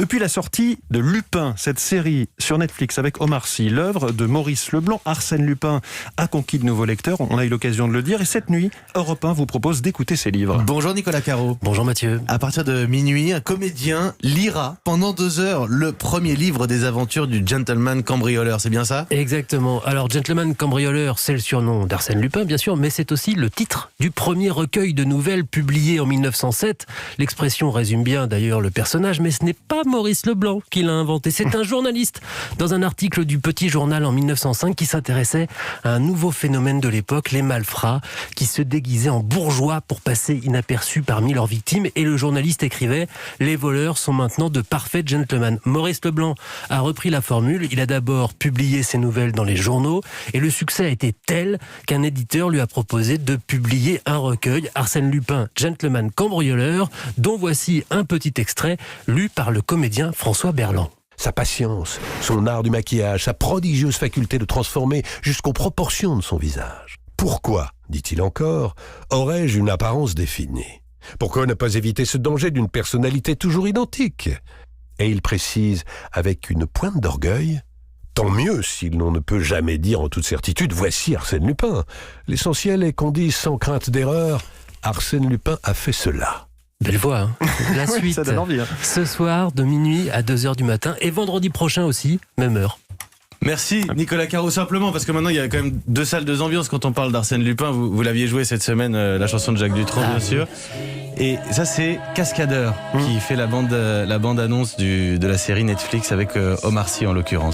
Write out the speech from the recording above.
Depuis la sortie de Lupin, cette série sur Netflix avec Omar Sy, l'œuvre de Maurice Leblanc, Arsène Lupin a conquis de nouveaux lecteurs, on a eu l'occasion de le dire, et cette nuit, Europe 1 vous propose d'écouter ses livres. Bonjour Nicolas Caro. Bonjour Mathieu. À partir de minuit, un comédien lira pendant 2 heures le premier livre des aventures du gentleman cambrioleur, c'est bien ça? Exactement. Alors, Gentleman cambrioleur, c'est le surnom d'Arsène Lupin, bien sûr, mais c'est aussi le titre du premier recueil de nouvelles publié en 1907. L'expression résume bien d'ailleurs le personnage, mais ce n'est pas Maurice Leblanc qui l'a inventé. C'est un journaliste dans un article du Petit Journal en 1905 qui s'intéressait à un nouveau phénomène de l'époque, les malfrats, qui se déguisaient en bourgeois pour passer inaperçus parmi leurs victimes. Et le journaliste écrivait « Les voleurs sont maintenant de parfaits gentlemen ». Maurice Leblanc a repris la formule. Il a d'abord publié ses nouvelles dans les journaux et le succès a été tel qu'un éditeur lui a proposé de publier un recueil, Arsène Lupin, Gentleman cambrioleur, dont voici un petit extrait lu par le comédien François Berland. Sa patience, son art du maquillage, sa prodigieuse faculté de transformer jusqu'aux proportions de son visage. Pourquoi, dit-il encore, aurais-je une apparence définie? Pourquoi ne pas éviter ce danger d'une personnalité toujours identique? Et il précise avec une pointe d'orgueil: tant mieux si l'on ne peut jamais dire en toute certitude « Voici Arsène Lupin ». L'essentiel est qu'on dise sans crainte d'erreur « Arsène Lupin a fait cela ». Belle voix, hein. La suite, ça donne envie, hein. Ce soir, de minuit à 2h du matin, et vendredi prochain aussi, même heure. Merci Nicolas Caro. Simplement parce que maintenant il y a quand même 2 salles, 2 ambiances quand on parle d'Arsène Lupin. Vous l'aviez joué cette semaine, la chanson de Jacques Dutronc, bien sûr. Et ça c'est Cascadeur qui fait la bande annonce de la série Netflix avec Omar Sy en l'occurrence.